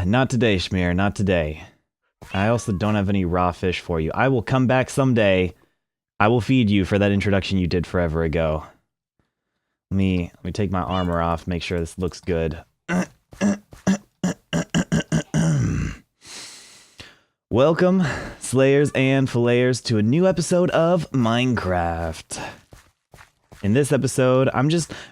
Not today, Schmear, not today. I also don't have any raw fish for you. I will come back someday. I will feed you for that introduction you did forever ago. Let me take my armor off, make sure this looks good. Welcome, Slayers and Fillayers, to a new episode of Minecraft. In this episode,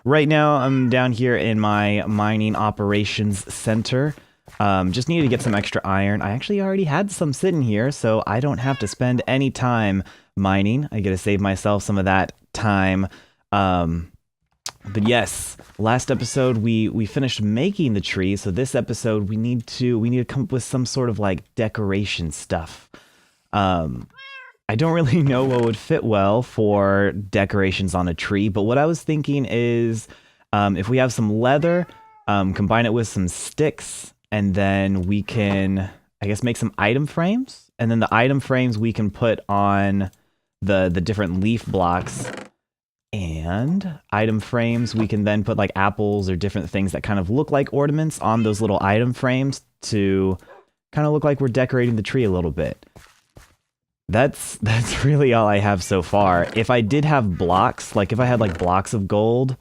right now I'm down here in my mining operations center. Just needed to get some extra iron. I actually already had some sitting here, so I don't have to spend any time mining. I get to save myself some of that time. But yes, last episode we finished making the tree, so this episode we need to come up with some sort of like decoration stuff. I don't really know what would fit well for decorations on a tree, but what I was thinking is if we have some leather, combine it with some sticks, and then we can, I guess, make some item frames, and then the item frames we can put on the different leaf blocks, and item frames we can then put like apples or different things that kind of look like ornaments on those little item frames to kind of look like we're decorating the tree a little bit. That's really all I have so far. If I did have blocks, like if I had like blocks of gold,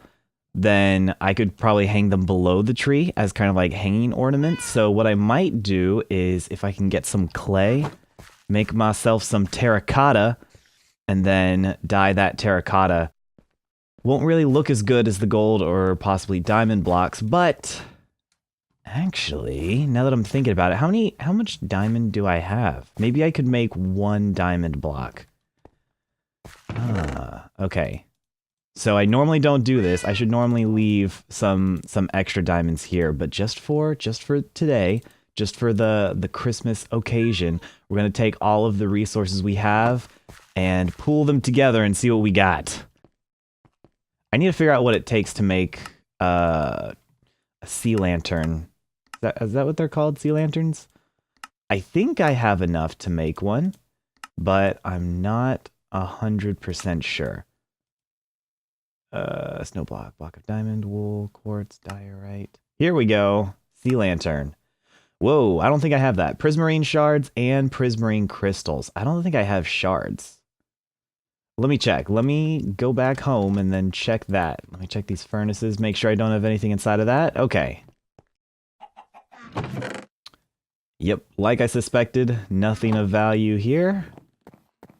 then I could probably hang them below the tree as kind of like hanging ornaments. So what I might do is, if I can get some clay, make myself some terracotta, and then dye that terracotta. Won't really look as good as the gold or possibly diamond blocks, but actually, now that I'm thinking about it, how much diamond do I have? Maybe I could make one diamond block. Okay. So I normally don't do this. I should normally leave some extra diamonds here, but just for today, just for the Christmas occasion, we're going to take all of the resources we have and pool them together and see what we got. I need to figure out what it takes to make a sea lantern. Is that what they're called? Sea lanterns? I think I have enough to make one, but I'm not 100% sure. Snow block of diamond, wool, quartz, diorite. Here we go. Sea lantern. Whoa, I don't think I have that. Prismarine shards and prismarine crystals. I don't think I have shards. Let me check. Let me go back home and then check that. Let me check these furnaces, make sure I don't have anything inside of that. Okay. Yep, like I suspected, nothing of value here.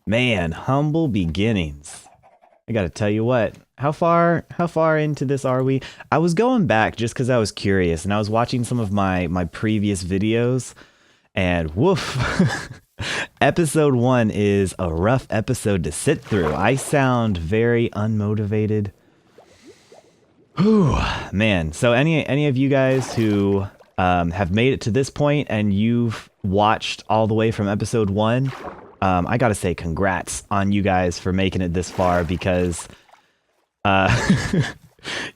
Man, humble beginnings. I gotta tell you what, how far into this are we? I was going back just because I was curious, and I was watching some of my previous videos, and woof. Episode 1 is a rough episode to sit through. I sound very unmotivated. Whew, man. So any of you guys who have made it to this point and you've watched all the way from episode 1, I gotta say congrats on you guys for making it this far, because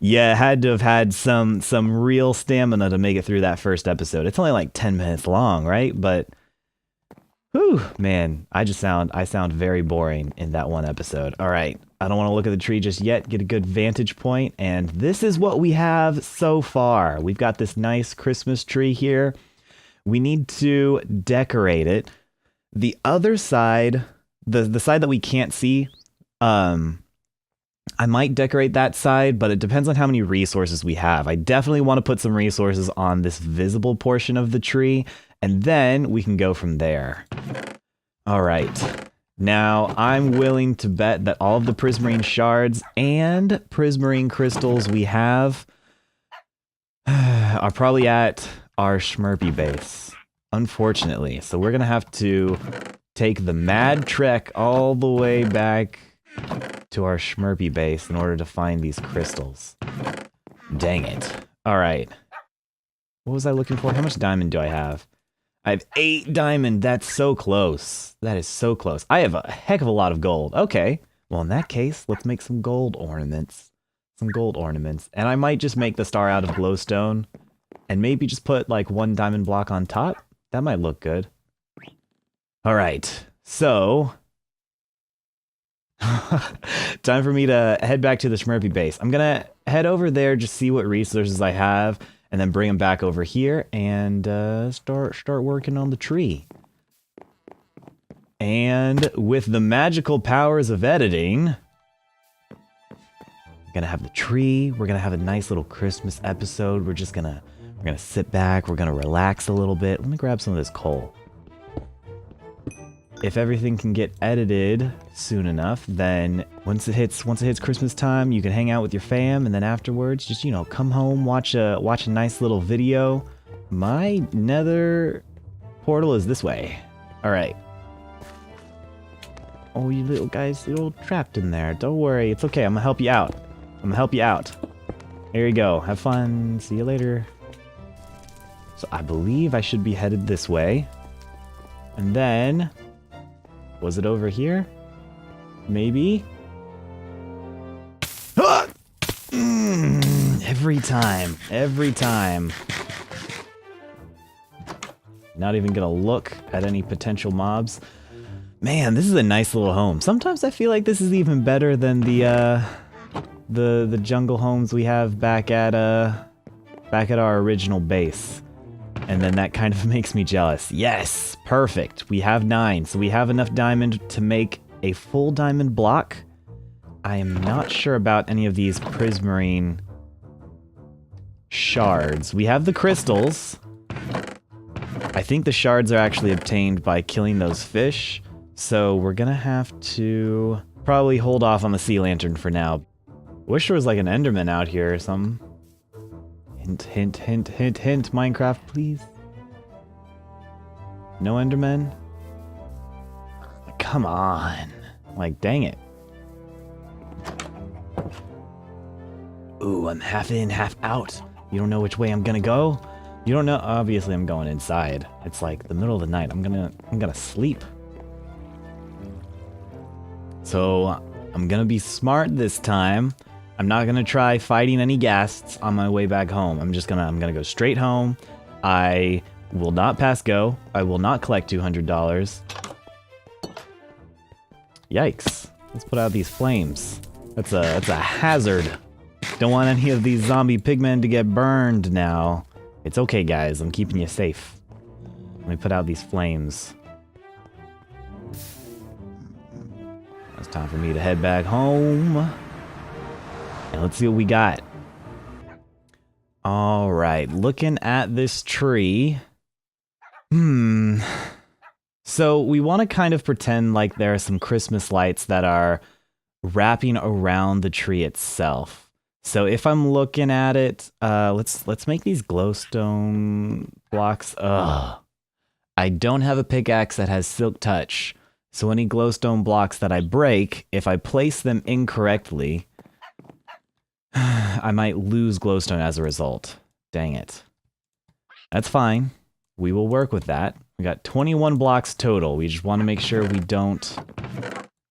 yeah, had to have had some real stamina to make it through that first episode. It's only like 10 minutes long, right? But whew, man, I sound very boring in that one episode. All right, I don't want to look at the tree just yet, get a good vantage point, and this is what we have so far. We've got this nice Christmas tree here. We need to decorate it. The other side, the side that we can't see, I might decorate that side, but it depends on how many resources we have. I definitely want to put some resources on this visible portion of the tree, and then we can go from there. All right. Now, I'm willing to bet that all of the prismarine shards and prismarine crystals we have are probably at our Schmerpy base, unfortunately. So we're going to have to take the mad trek all the way back to our Schmerpy base in order to find these crystals. Dang it. All right. What was I looking for? How much diamond do I have? I have 8 diamond. That's so close. That is so close. I have a heck of a lot of gold. Okay. Well, in that case, let's make some gold ornaments. Some gold ornaments. And I might just make the star out of glowstone and maybe just put like 1 diamond block on top. That might look good. All right. So time for me to head back to the Schmerpy base. I'm going to head over there, just see what resources I have, and then bring them back over here and start working on the tree. And with the magical powers of editing, we're gonna have the tree. We're gonna have a nice little Christmas episode. We're gonna sit back. We're gonna relax a little bit. Let me grab some of this coal. If everything can get edited soon enough, then once it hits Christmas time, you can hang out with your fam, and then afterwards, just, you know, come home, watch a nice little video. My nether portal is this way. All right. Oh, you little guys, you're all trapped in there. Don't worry, it's okay. I'm gonna help you out. There you go. Have fun. See you later. So I believe I should be headed this way, and then. Was it over here? Maybe? Ah! Every time. Not even gonna look at any potential mobs. Man, this is a nice little home. Sometimes I feel like this is even better than the jungle homes we have back at our original base. And then that kind of makes me jealous. Yes, perfect. We have 9, so we have enough diamond to make a full diamond block. I am not sure about any of these prismarine shards. We have the crystals. I think the shards are actually obtained by killing those fish, so we're gonna have to probably hold off on the sea lantern for now. Wish there was like an enderman out here or something. Hint, hint, hint, hint, hint, Minecraft, please. No Endermen? Come on. Like, dang it. Ooh, I'm half in, half out. You don't know which way I'm gonna go? You don't know? Obviously, I'm going inside. It's like the middle of the night. I'm gonna sleep. So, I'm gonna be smart this time. I'm not gonna try fighting any ghasts on my way back home. I'm gonna go straight home. I will not pass go. I will not collect $200. Yikes. Let's put out these flames. That's a hazard. Don't want any of these zombie pigmen to get burned now. It's okay, guys. I'm keeping you safe. Let me put out these flames. It's time for me to head back home. And let's see what we got. All right, looking at this tree. So we want to kind of pretend like there are some Christmas lights that are wrapping around the tree itself. So if I'm looking at it, let's make these glowstone blocks. Ugh. I don't have a pickaxe that has silk touch. So any glowstone blocks that I break, if I place them incorrectly, I might lose glowstone as a result. Dang it. That's fine. We will work with that. We got 21 blocks total. We just want to make sure we don't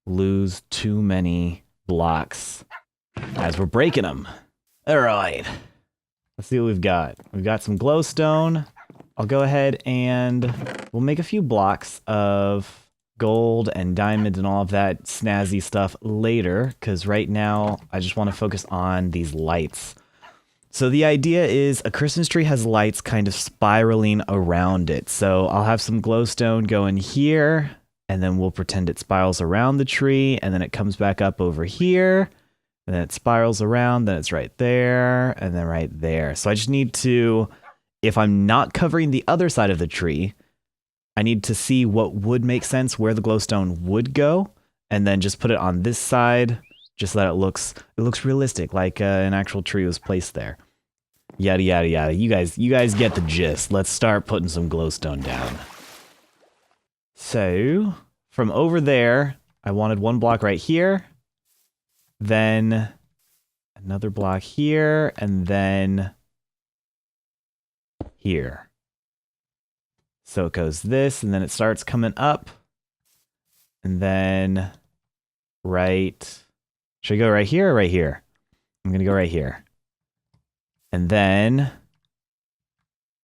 lose too many blocks as we're breaking them. All right. Let's see what we've got. We've got some glowstone. I'll go ahead and we'll make a few blocks of gold and diamond and all of that snazzy stuff later, because right now I just want to focus on these lights. So the idea is a Christmas tree has lights kind of spiraling around it. So I'll have some glowstone going here, and then we'll pretend it spirals around the tree, and then it comes back up over here, and then it spirals around, then it's right there, and then right there. So I just need to, if I'm not covering the other side of the tree, I need to see what would make sense, where the glowstone would go, and then just put it on this side, just so that it looks realistic, like an actual tree was placed there. Yada yada yada. You guys get the gist. Let's start putting some glowstone down. So from over there, I wanted one block right here, then another block here, and then here. So it goes this, and then it starts coming up, and then right. Should I go right here or right here? I'm gonna go right here. And then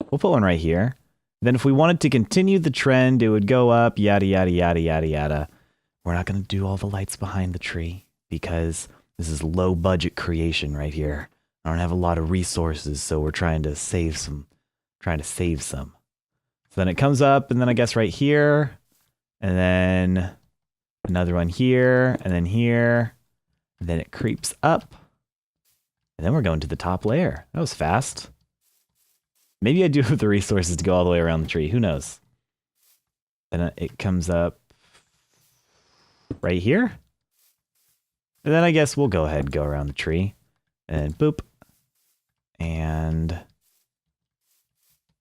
we'll put one right here. Then if we wanted to continue the trend, it would go up, yada, yada, yada, yada, yada. We're not gonna do all the lights behind the tree because this is low budget creation right here. I don't have a lot of resources, so we're trying to save some. So then it comes up, and then I guess right here, and then another one here, and then here, and then it creeps up, and then we're going to the top layer. That was fast. Maybe I do have the resources to go all the way around the tree. Who knows? Then it comes up right here. And then I guess we'll go ahead and go around the tree. And boop. And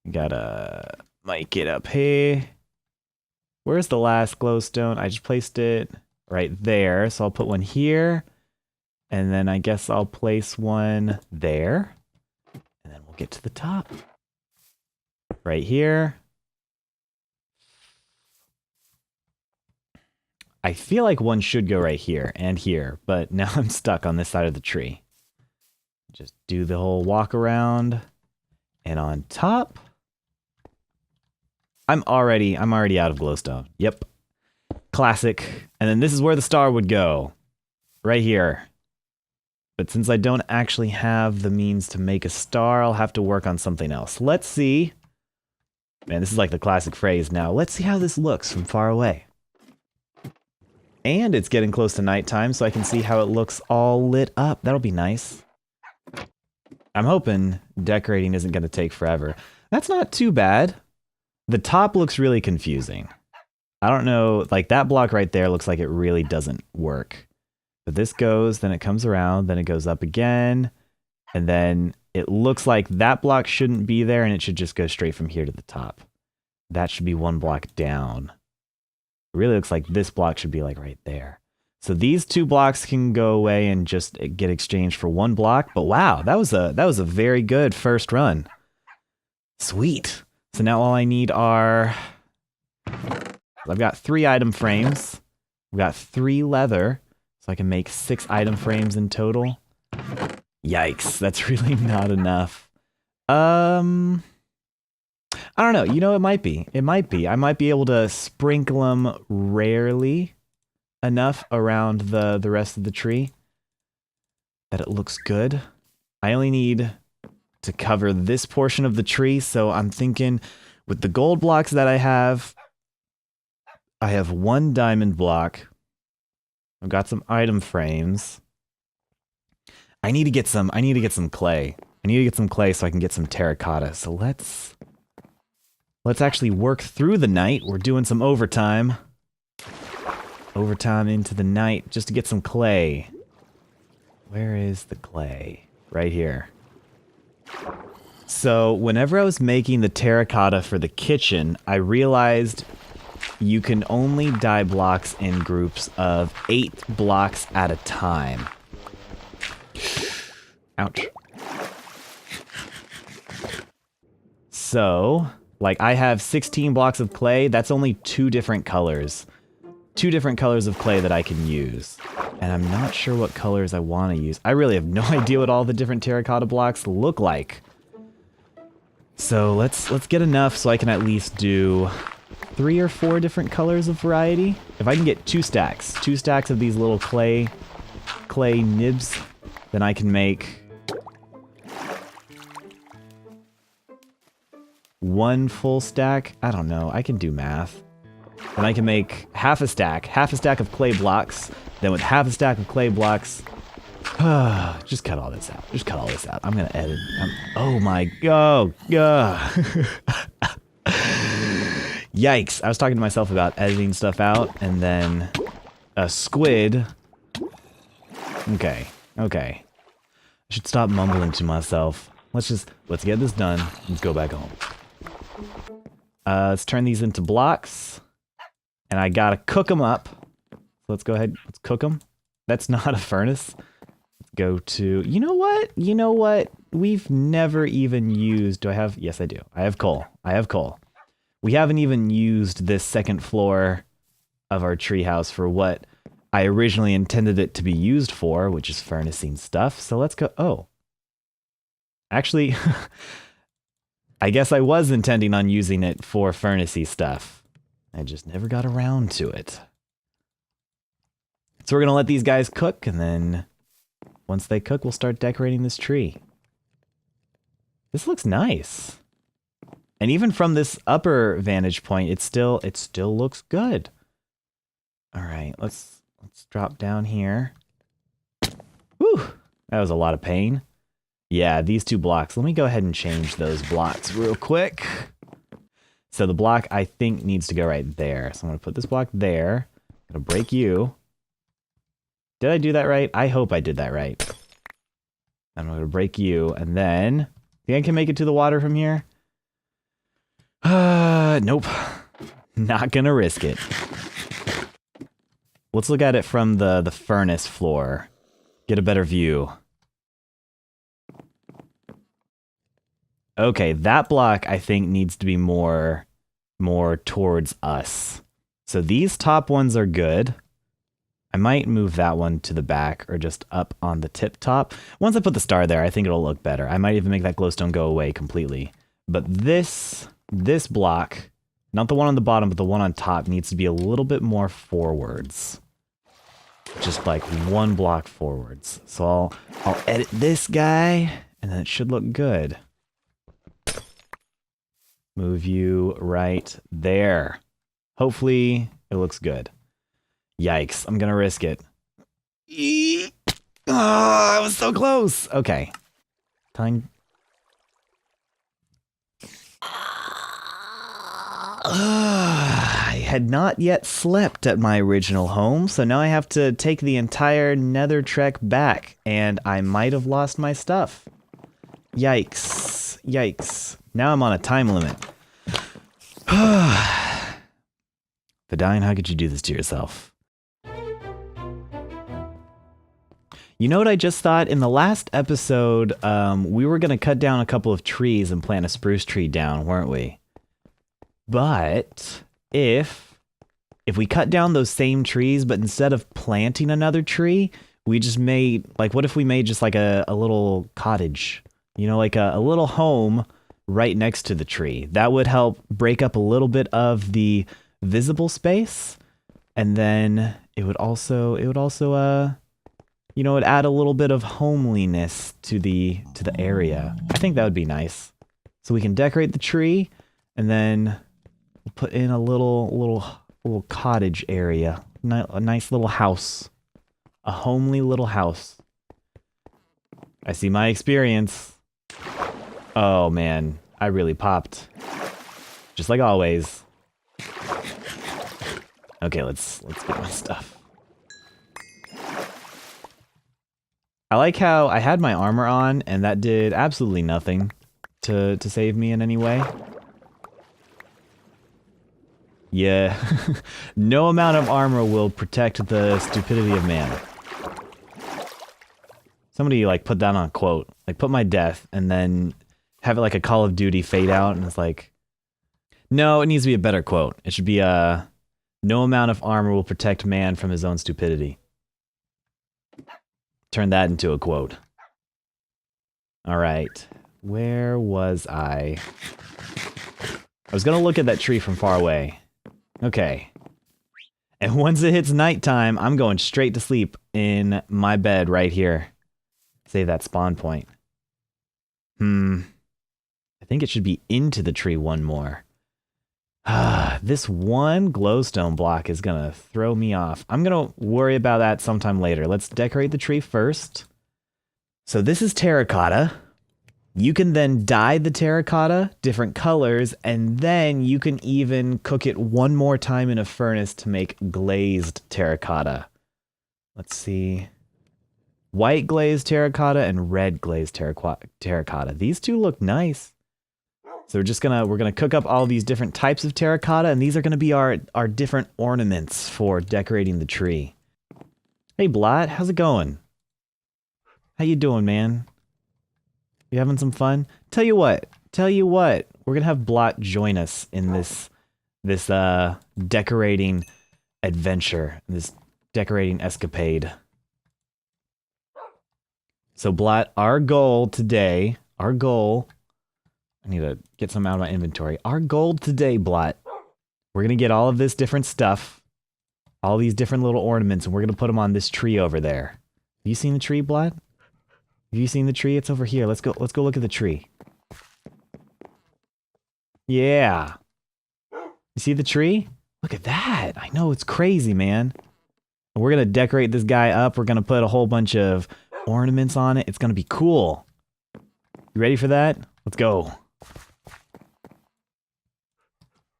gotta mic it up here. Where's the last glowstone? I just placed it right there. So I'll put one here. And then I guess I'll place one there. And then we'll get to the top. Right here. I feel like one should go right here and here, but now I'm stuck on this side of the tree. Just do the whole walk around. And on top, I'm already out of glowstone. Yep. Classic. And then this is where the star would go. Right here. But since I don't actually have the means to make a star, I'll have to work on something else. Let's see. Man, this is like the classic phrase now. Let's see how this looks from far away. And it's getting close to nighttime, so I can see how it looks all lit up. That'll be nice. I'm hoping decorating isn't going to take forever. That's not too bad. The top looks really confusing. I don't know, like that block right there looks like it really doesn't work. But this goes, then it comes around, then it goes up again, and then it looks like that block shouldn't be there, and it should just go straight from here to the top. That should be one block down. It really looks like this block should be like right there. So these two blocks can go away and just get exchanged for one block. But wow, that was a very good first run. Sweet. So now all I need are, I've got 3 item frames. I've got 3 leather, so I can make 6 item frames in total. Yikes, that's really not enough. I don't know. You know, it might be. It might be. I might be able to sprinkle them rarely enough around the rest of the tree that it looks good. I only need to cover this portion of the tree, so I'm thinking with the gold blocks that I have 1 diamond block. I've got some item frames. I need to get some clay. I need to get some clay so I can get some terracotta. So let's actually work through the night. We're doing some overtime. Overtime into the night just to get some clay. Where is the clay? Right here. So whenever I was making the terracotta for the kitchen, I realized you can only dye blocks in groups of 8 blocks at a time. Ouch. So, like, I have 16 blocks of clay. That's only 2 different colors. 2 different colors of clay that I can use. And I'm not sure what colors I want to use. I really have no idea what all the different terracotta blocks look like. So let's get enough so I can at least do 3 or 4 different colors of variety. If I can get 2 stacks of these little clay nibs, then I can make 1 full stack. I don't know. I can do math. Then I can make half a stack of clay blocks. Then with half a stack of clay blocks, just cut all this out. Just cut all this out. I'm gonna edit. Oh my god. Yikes. I was talking to myself about editing stuff out, and then a squid. Okay. I should stop mumbling to myself. Let's get this done. Let's go back home. Let's turn these into blocks. And I gotta cook them up. So let's go ahead. Let's cook them. That's not a furnace. Let's go to... You know what? We've never even used... Do I have... Yes, I do. I have coal. We haven't even used this second floor of our treehouse for what I originally intended it to be used for, which is furnacing stuff. So let's go... Oh. Actually, I guess I was intending on using it for furnacey stuff. I just never got around to it. So we're going to let these guys cook, and then once they cook, we'll start decorating this tree. This looks nice. And even from this upper vantage point, it still looks good. All right, let's drop down here. Whew, that was a lot of pain. Yeah, these 2 blocks. Let me go ahead and change those blocks real quick. So the block, I think, needs to go right there. So I'm going to put this block there. I'm going to break you. Did I do that right? I hope I did that right. I'm going to break you, and then... Think I can make it to the water from here? Nope. Not going to risk it. Let's look at it from the furnace floor. Get a better view. Okay, that block, I think, needs to be more towards us. So these top ones are good. I might move that one to the back or just up on the tip top. Once I put the star there, I think it'll look better. I might even make that glowstone go away completely. But this block, not the one on the bottom, but the one on top, needs to be a little bit more forwards. Just like 1 block forwards. So I'll edit this guy, and then it should look good. Move you right there. Hopefully it looks good. Yikes, I'm gonna risk it. Oh, I was so close. Okay. Time. I had not yet slept at my original home, so now I have to take the entire nether trek back, and I might have lost my stuff. Yikes. Yikes. Now I'm on a time limit. VDine, how could you do this to yourself? You know what I just thought? In the last episode, we were going to cut down a couple of trees and plant a spruce tree down, weren't we? But if we cut down those same trees, but instead of planting another tree, we just made, like, what if we made just like a little cottage? You know, like a little home right next to the tree. That would help break up a little bit of the visible space. And then it would also you know, it'd add a little bit of homeliness to the area. I think that would be nice. So we can decorate the tree, and then we'll put in a little cottage area, a nice little house, a homely little house. I see my experience. Oh man, I really popped, just like always. Okay, let's get my stuff. I like how I had my armor on, and that did absolutely nothing to save me in any way. Yeah, no amount of armor will protect the stupidity of man. Somebody like put that on a quote, like put my death and then have it like a Call of Duty fade out, and it's like, no, it needs to be a better quote. It should be no amount of armor will protect man from his own stupidity. Turn that into a quote. All right, where was I? I was gonna look at that tree from far away. Okay. And once it hits nighttime, I'm going straight to sleep in my bed right here. Save that spawn point. I think it should be into the tree one more. This one glowstone block is gonna throw me off. I'm gonna worry about that sometime later. Let's decorate the tree first. So this is terracotta. You can then dye the terracotta different colors, and then you can even cook it one more time in a furnace to make glazed terracotta. Let's see. White glazed terracotta and red glazed terracotta. These two look nice. So we're gonna cook up all these different types of terracotta, and these are gonna be our different ornaments for decorating the tree. Hey Blot, how's it going? How you doing, man? You having some fun? Tell you what, we're gonna have Blot join us in this decorating adventure, this decorating escapade. So Blot, our goal today, I need to get some out of my inventory. Our goal today, Blot, we're going to get all of this different stuff, all these different little ornaments, and we're going to put them on this tree over there. Have you seen the tree, Blot? Have you seen the tree? It's over here. Let's go look at the tree. Yeah. You see the tree? Look at that. I know, it's crazy, man. We're going to decorate this guy up. We're going to put a whole bunch of ornaments on it. It's going to be cool. You ready for that? Let's go.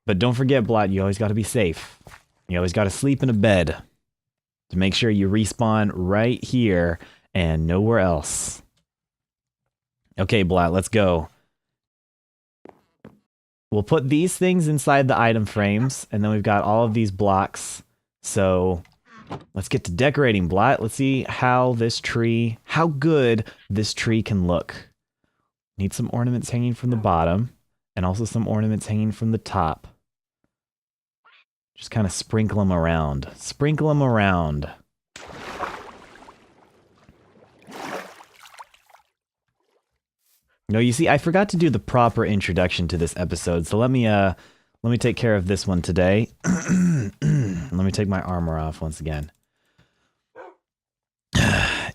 But don't forget, Blot, you always got to be safe. You always got to sleep in a bed to make sure you respawn right here and nowhere else. Okay, Blot, let's go. We'll put these things inside the item frames, and then we've got all of these blocks. So let's get to decorating, Blot. Let's see how good this tree can look. Need some ornaments hanging from the bottom, and also some ornaments hanging from the top. Just kind of sprinkle them around. Sprinkle them around. No, you see, I forgot to do the proper introduction to this episode, so let me take care of this one today. Let me take my armor off once again.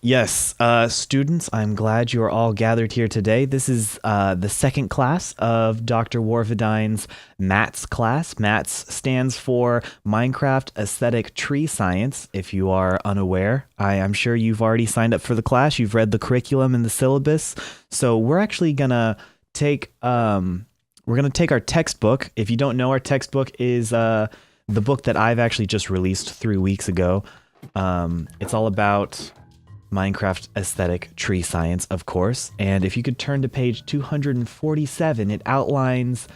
Yes, students, I'm glad you are all gathered here today. This is the second class of Dr. WarVDine's MATS class. MATS stands for Minecraft Aesthetic Tree Science, if you are unaware. I'm sure you've already signed up for the class. You've read the curriculum and the syllabus. So we're actually going to take our textbook. If you don't know, our textbook is the book that I've actually just released 3 weeks ago. It's all about Minecraft Aesthetic Tree Science, of course. And if you could turn to page 247, it outlines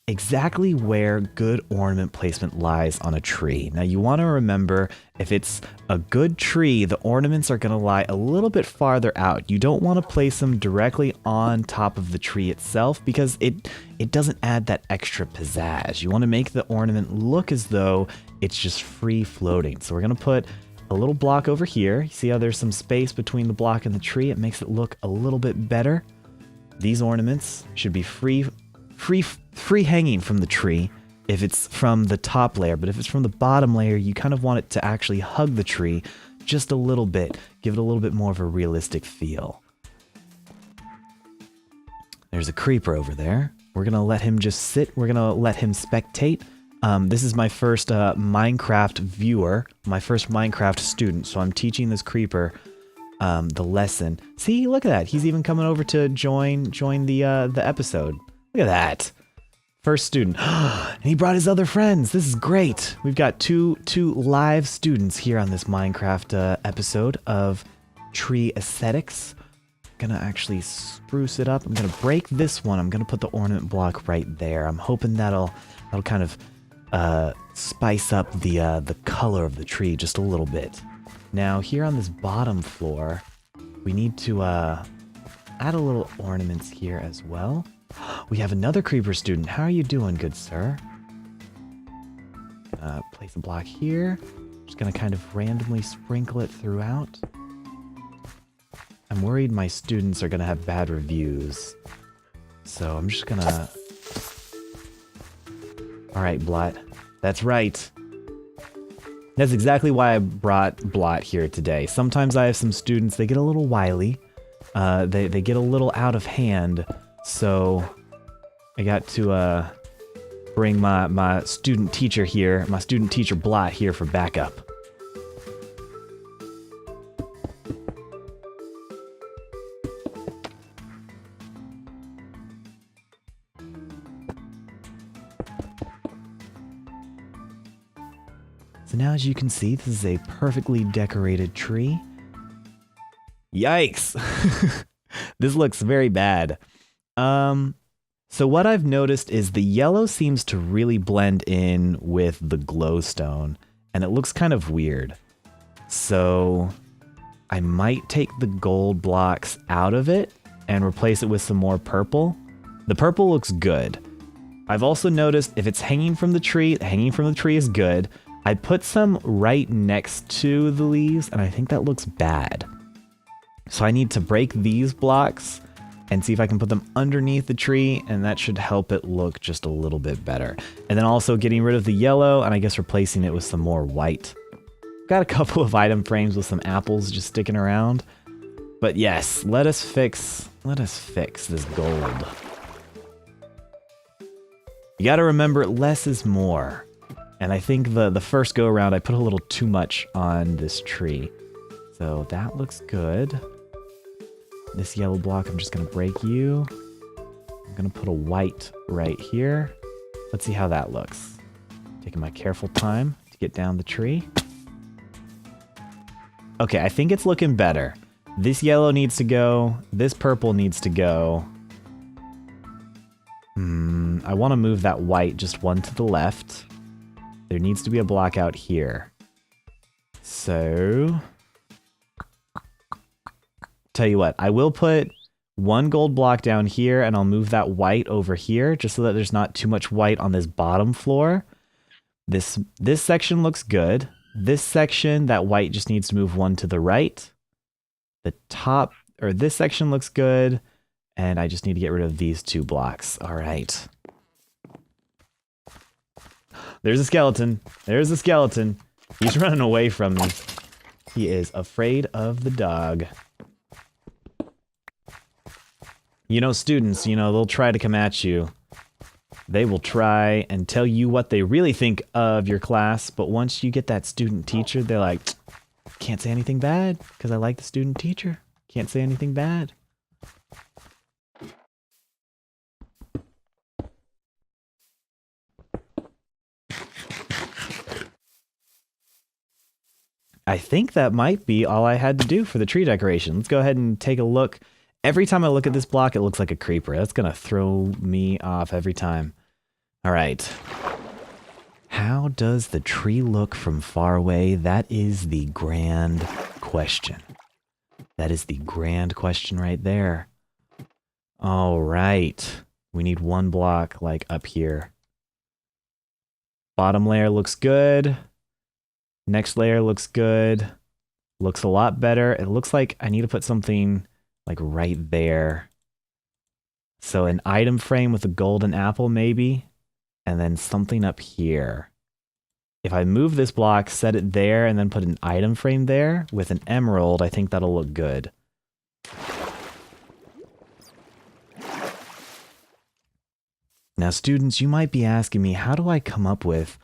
exactly where good ornament placement lies on a tree. Now you want to remember, if it's a good tree, the ornaments are going to lie a little bit farther out. You don't want to place them directly on top of the tree itself because it doesn't add that extra pizzazz. You want to make the ornament look as though it's just free floating. So we're going to put a little block over here. You see how there's some space between the block and the tree? It makes it look a little bit better. These ornaments should be free hanging from the tree if it's from the top layer, but if it's from the bottom layer, you kind of want it to actually hug the tree just a little bit, give it a little bit more of a realistic feel. There's a creeper over there. We're gonna let him just sit. We're gonna let him spectate. This is my first Minecraft viewer, my first Minecraft student, so I'm teaching this creeper the lesson. See, look at that. He's even coming over to join the episode. Look at that. First student. And he brought his other friends. This is great. We've got two live students here on this Minecraft episode of Tree Aesthetics. Gonna actually spruce it up. I'm gonna break this one. I'm gonna put the ornament block right there. I'm hoping that'll kind of spice up the color of the tree just a little bit. Now here on this bottom floor, we need to add a little ornaments here as well. We have another creeper student. How are you doing, good sir? Place a block here. Just gonna kind of randomly sprinkle it throughout. I'm worried my students are gonna have bad reviews, so I'm just gonna... Alright, Blot. That's right. That's exactly why I brought Blot here today. Sometimes I have some students, they get a little wily. They get a little out of hand, so I got to bring my student teacher here, my student teacher Blot here for backup. So now, as you can see, this is a perfectly decorated tree. Yikes! This looks very bad. So what I've noticed is the yellow seems to really blend in with the glowstone, and it looks kind of weird. So I might take the gold blocks out of it and replace it with some more purple. The purple looks good. I've also noticed if it's hanging from the tree is good. I put some right next to the leaves, and I think that looks bad. So I need to break these blocks and see if I can put them underneath the tree, and that should help it look just a little bit better. And then also getting rid of the yellow, and I guess replacing it with some more white. Got a couple of item frames with some apples just sticking around. But yes, let us fix this gold. You gotta remember, less is more. And I think the first go around I put a little too much on this tree. So that looks good. This yellow block, I'm just gonna break you. I'm gonna put a white right here. Let's see how that looks. Taking my careful time to get down the tree. Okay, I think it's looking better. This yellow needs to go. This purple needs to go. I want to move that white just one to the left. There needs to be a block out here. So, tell you what, I will put one gold block down here and I'll move that white over here just so that there's not too much white on this bottom floor. This section looks good. This section, that white just needs to move one to the right. The top, or this section looks good. And I just need to get rid of these 2 blocks. All right. There's a skeleton. There's a skeleton. He's running away from me. He is afraid of the dog. You know, students, you know, they'll try to come at you. They will try and tell you what they really think of your class, but once you get that student teacher, they're like, can't say anything bad because I like the student teacher. Can't say anything bad. I think that might be all I had to do for the tree decoration. Let's go ahead and take a look. Every time I look at this block, it looks like a creeper. That's going to throw me off every time. All right. How does the tree look from far away? That is the grand question. That is the grand question right there. All right. We need 1 block like up here. Bottom layer looks good. Next layer looks good. Looks a lot better. It looks like I need to put something like right there. So an item frame with a golden apple maybe. And then something up here. If I move this block, set it there, and then put an item frame there with an emerald, I think that'll look good. Now, students, you might be asking me, how do I come up with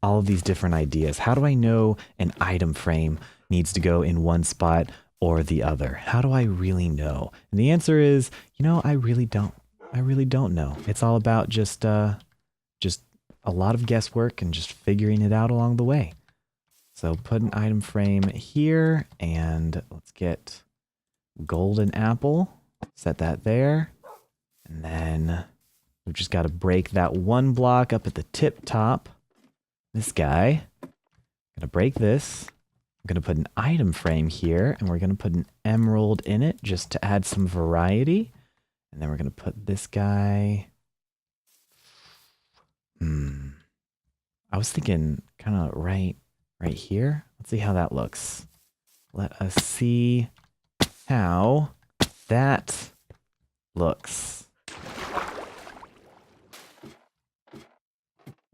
all of these different ideas? How do I know an item frame needs to go in one spot or the other? How do I really know? And the answer is, you know, I really don't. I really don't know. It's all about just a lot of guesswork and just figuring it out along the way. So put an item frame here and let's get golden apple. Set that there. And then we've just got to break that 1 block up at the tip top. This guy. Gonna break this. I'm gonna put an item frame here and we're gonna put an emerald in it just to add some variety. And then we're gonna put this guy. I was thinking kind of right here. Let's see how that looks. Let us see how that looks.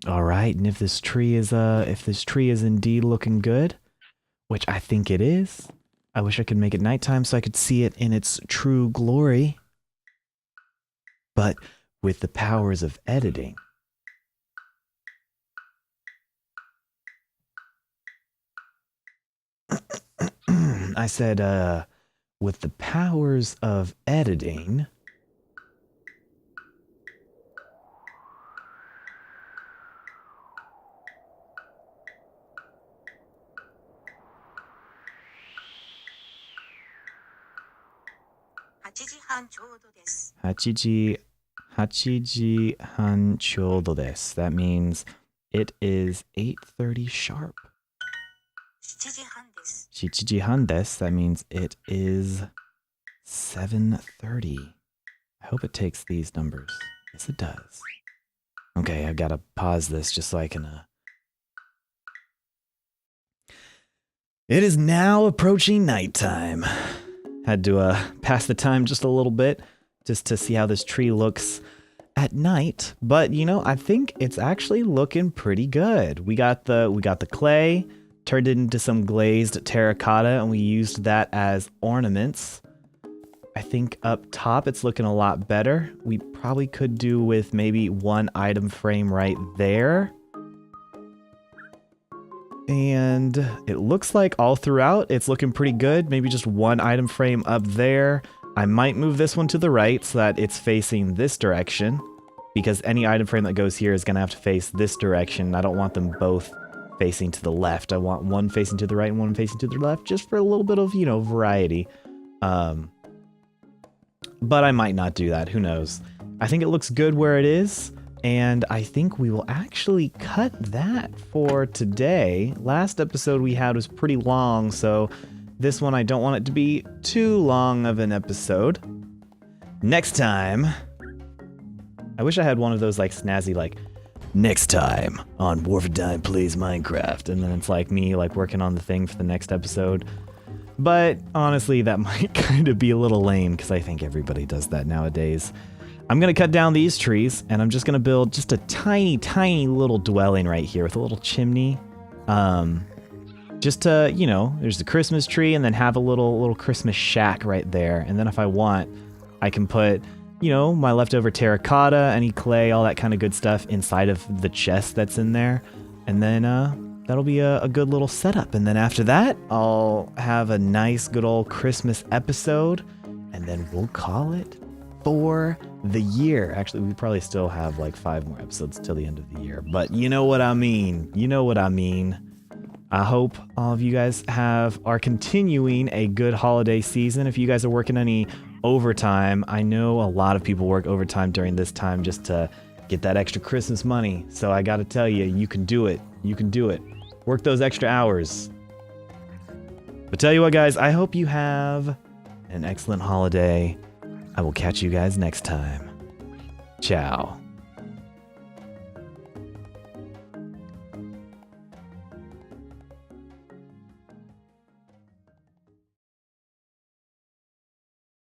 All right, and if this tree is indeed looking good, which I think it is, I wish I could make it nighttime so I could see it in its true glory. But with the powers of editing, I said, with the powers of editing, Hachiji han choudo desu. That means it is 8:30 sharp. Shichiji han desu. That means it is 7:30. I hope it takes these numbers. Yes, it does. Okay, I've got to pause this just so I can... It is now approaching nighttime. Had to pass the time just a little bit just to see how this tree looks at night. But, you know, I think it's actually looking pretty good. We got the clay, turned it into some glazed terracotta, and we used that as ornaments. I think up top it's looking a lot better. We probably could do with maybe one item frame right there. And it looks like all throughout it's looking pretty good. Maybe just one item frame up there. I might move this one to the right so that it's facing this direction, because any item frame that goes here is going to have to face this direction. I don't want them both facing to the left. I want one facing to the right and one facing to the left, just for a little bit of, you know, variety. But I might not do that. Who knows? I think it looks good where it is, and I think we will actually cut that for today. Last episode we had was pretty long, so this one I don't want it to be too long of an episode. Next time, I wish I had one of those like snazzy like, next time on WarVDine Plays Minecraft, and then it's like me like working on the thing for the next episode. But honestly, that might kind of be a little lame because I think everybody does that nowadays. I'm going to cut down these trees, and I'm just going to build just a tiny, tiny little dwelling right here with a little chimney. Just to, you know, there's the Christmas tree, and then have a little Christmas shack right there. And then if I want, I can put, you know, my leftover terracotta, any clay, all that kind of good stuff inside of the chest that's in there. And then, that'll be a good little setup. And then after that, I'll have a nice good old Christmas episode, and then we'll call it for the year. Actually, we probably still have like 5 more episodes till the end of the year, but you know what I mean. You know what I mean. I hope all of you guys are continuing a good holiday season. If you guys are working any overtime, I know a lot of people work overtime during this time just to get that extra Christmas money. So I gotta tell you, you can do it. You can do it. Work those extra hours. But tell you what, guys, I hope you have an excellent holiday. I will catch you guys next time. Ciao.